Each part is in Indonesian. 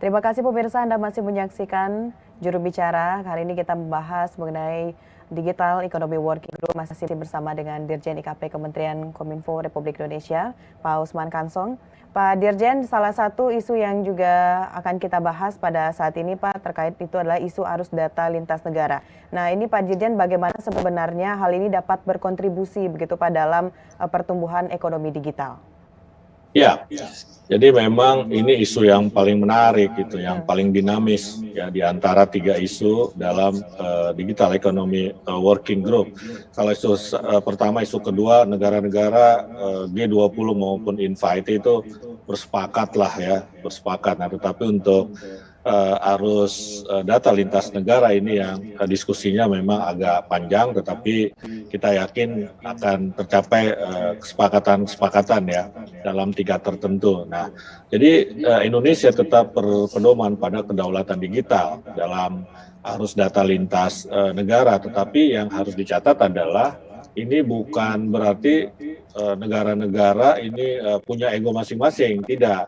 Terima kasih pemirsa, Anda masih menyaksikan Juru Bicara. Hari ini kita membahas mengenai Digital Economy Working Group, masih bersama dengan Dirjen IKP Kementerian Kominfo Republik Indonesia, Pak Usman Kansong. Pak Dirjen, salah satu isu yang juga akan kita bahas pada saat ini Pak, terkait itu adalah isu arus data lintas negara. Nah ini Pak Dirjen, bagaimana sebenarnya hal ini dapat berkontribusi begitu Pak dalam pertumbuhan ekonomi digital? Ya, jadi memang ini isu yang paling menarik gitu, yang paling dinamis ya di antara tiga isu dalam Digital Economy Working Group. Kalau isu pertama, isu kedua, negara-negara G20 maupun Invite itu bersepakat lah ya, bersepakat. Nah, tetapi untuk arus data lintas negara ini yang diskusinya memang agak panjang, tetapi kita yakin akan tercapai kesepakatan ya dalam tingkat tertentu. Nah, jadi Indonesia tetap berpedoman pada kedaulatan digital dalam arus data lintas negara, tetapi yang harus dicatat adalah ini bukan berarti negara-negara ini punya ego masing-masing, tidak.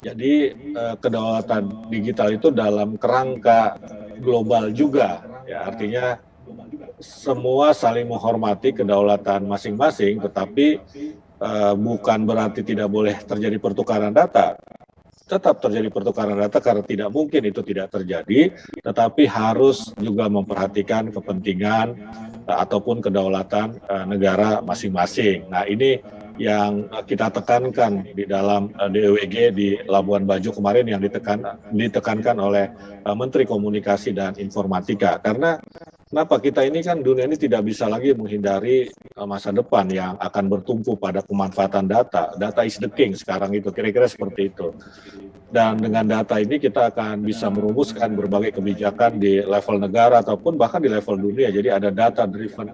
Jadi kedaulatan digital itu dalam kerangka global juga, ya artinya semua saling menghormati kedaulatan masing-masing, tetapi bukan berarti tidak boleh terjadi pertukaran data. Tetap terjadi pertukaran data karena tidak mungkin itu tidak terjadi, tetapi harus juga memperhatikan kepentingan ataupun kedaulatan negara masing-masing. Nah ini yang kita tekankan di dalam DEWG di Labuan Bajo kemarin yang ditekankan oleh Menteri Komunikasi dan Informatika. Karena kenapa kita ini kan dunia ini tidak bisa lagi menghindari masa depan yang akan bertumpu pada pemanfaatan data. Data is the king sekarang itu, kira-kira seperti itu. Dan dengan data ini kita akan bisa merumuskan berbagai kebijakan di level negara ataupun bahkan di level dunia. Jadi ada data driven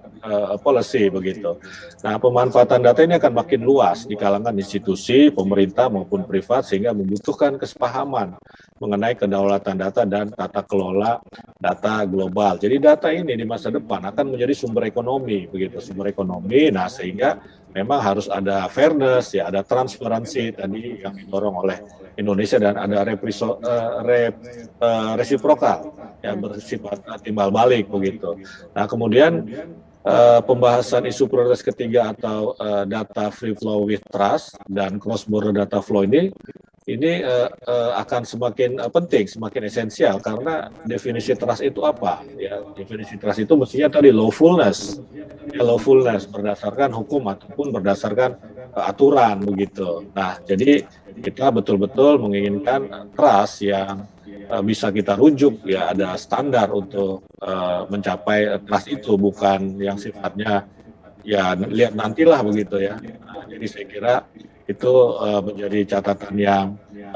policy begitu. Nah, pemanfaatan data ini akan makin luas di kalangan institusi, pemerintah maupun privat sehingga membutuhkan kesepahaman mengenai kedaulatan data dan tata kelola data global. Jadi data ini di masa depan akan menjadi sumber ekonomi begitu, sumber ekonomi. Nah, sehingga memang harus ada fairness ya, ada transparansi tadi yang didorong oleh Indonesia dan ada resiprokal yang bersifat timbal balik begitu. Nah, kemudian pembahasan isu prioritas ketiga atau data free flow with trust dan cross border data flow ini akan semakin penting, semakin esensial karena definisi trust itu apa? Ya, definisi trust itu mestinya tadi lawfulness, ya, lawfulness berdasarkan hukum ataupun berdasarkan aturan begitu. Nah, jadi kita betul-betul menginginkan trust yang bisa kita rujuk, ya ada standar untuk mencapai trust itu, bukan yang sifatnya ya lihat nantilah begitu ya. Nah, jadi saya kira itu menjadi catatan yang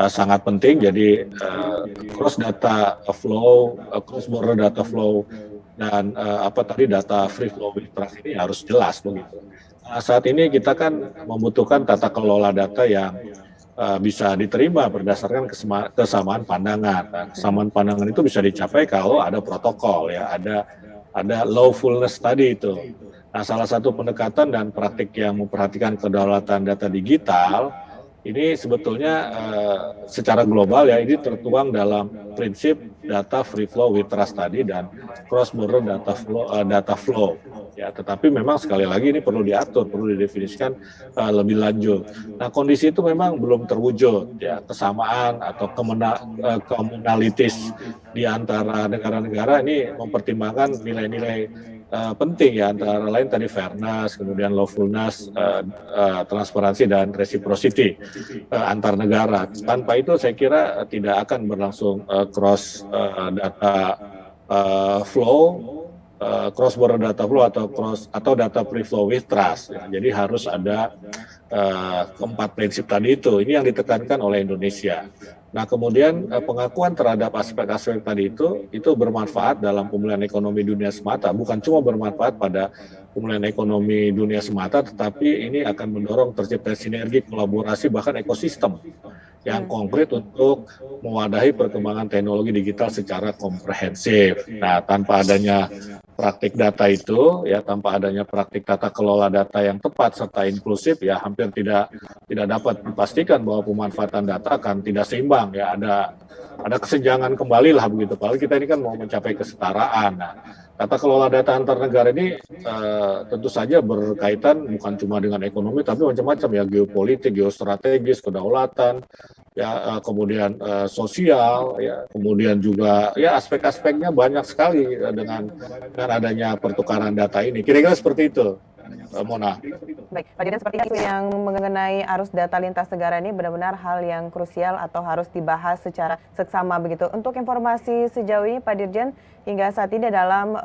sangat penting. Jadi cross data flow, cross border data flow dan data free flow with trust ini harus jelas begitu. Nah, saat ini kita kan membutuhkan tata kelola data yang bisa diterima berdasarkan kesamaan pandangan. Nah, kesamaan pandangan itu bisa dicapai kalau ada protokol ya, ada lawfulness tadi itu. Nah, salah satu pendekatan dan praktik yang memperhatikan kedaulatan data digital ini sebetulnya secara global ya ini tertuang dalam prinsip data free flow with trust tadi dan cross border data flow. Ya, tetapi memang sekali lagi ini perlu diatur, perlu didefinisikan lebih lanjut. Nah, kondisi itu memang belum terwujud ya, kesamaan atau commonalities di antara negara-negara ini mempertimbangkan nilai-nilai penting ya, antara lain tadi fairness, kemudian lawfulness, transparansi dan reciprocity antar negara. Tanpa itu saya kira tidak akan berlangsung cross data flow, cross border data flow atau data free flow with trust. Ya. Jadi harus ada keempat prinsip tadi itu. Ini yang ditekankan oleh Indonesia. Nah, kemudian pengakuan terhadap aspek-aspek tadi itu bermanfaat dalam pemulihan ekonomi dunia semata, bukan cuma bermanfaat pada pemulihan ekonomi dunia semata, tetapi ini akan mendorong tercipta sinergi, kolaborasi, bahkan ekosistem yang konkret untuk mewadahi perkembangan teknologi digital secara komprehensif. Nah, tanpa adanya praktik data itu, ya tanpa adanya praktik tata kelola data yang tepat serta inklusif, ya hampir tidak dapat dipastikan bahwa pemanfaatan data akan tidak seimbang. Ya ada kesenjangan kembali lah begitu. Padahal kita ini kan mau mencapai kesetaraan. Nah, tata kelola data antar negara ini tentu saja berkaitan bukan cuma dengan ekonomi, tapi macam-macam ya, geopolitik, geostrategis, kedaulatan, ya kemudian sosial, ya kemudian juga ya aspek-aspeknya banyak sekali dengan adanya pertukaran data ini. Kira-kira seperti itu, Mona. Baik, Pak Dirjen, sepertinya isu yang mengenai arus data lintas negara ini benar-benar hal yang krusial atau harus dibahas secara seksama begitu. Untuk informasi sejauh ini, Pak Dirjen, hingga saat ini dalam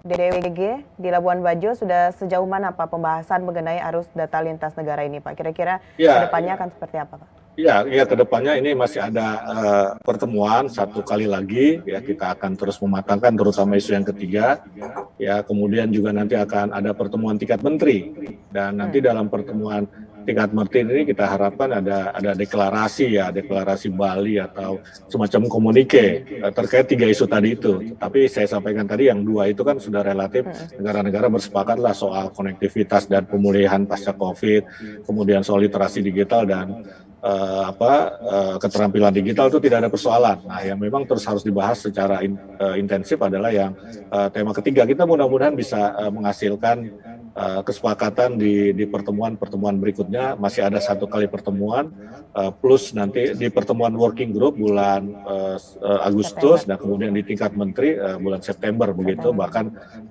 DDWG di Labuan Bajo sudah sejauh mana Pak pembahasan mengenai arus data lintas negara ini, Pak? Kira-kira Ya, ke depannya akan seperti apa, Pak? ya, kedepannya ini masih ada pertemuan satu kali lagi, ya kita akan terus mematangkan terutama isu yang ketiga, ya kemudian juga nanti akan ada pertemuan tingkat menteri, dan nanti dalam pertemuan tingkat menteri ini kita harapkan ada deklarasi Bali atau semacam komunike terkait tiga isu tadi itu. Tapi saya sampaikan tadi yang dua itu kan sudah relatif negara-negara bersepakatlah soal konektivitas dan pemulihan pasca COVID, kemudian soal literasi digital dan keterampilan digital itu tidak ada persoalan. Nah, yang memang terus harus dibahas secara intensif adalah yang tema ketiga. Kita mudah-mudahan bisa menghasilkan kesepakatan di pertemuan berikutnya. Masih ada satu kali pertemuan plus nanti di pertemuan working group bulan Agustus dan kemudian di tingkat menteri bulan September begitu. Bahkan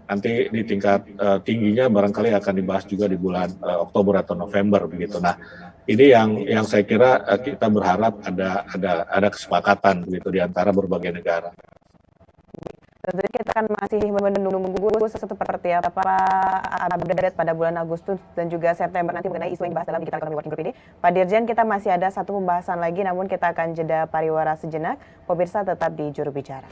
nanti di tingkat tingginya barangkali akan dibahas juga di bulan Oktober atau November begitu. Nah, ini yang saya kira kita berharap ada kesepakatan begitu di antara berbagai negara. Tentunya kita akan masih menunggu seperti apa update pada bulan Agustus dan juga September nanti mengenai isu yang dibahas dalam Digital Economy Working Group ini. Pak Dirjen, kita masih ada satu pembahasan lagi, namun kita akan jeda pariwara sejenak. Pemirsa tetap di Juru Bicara.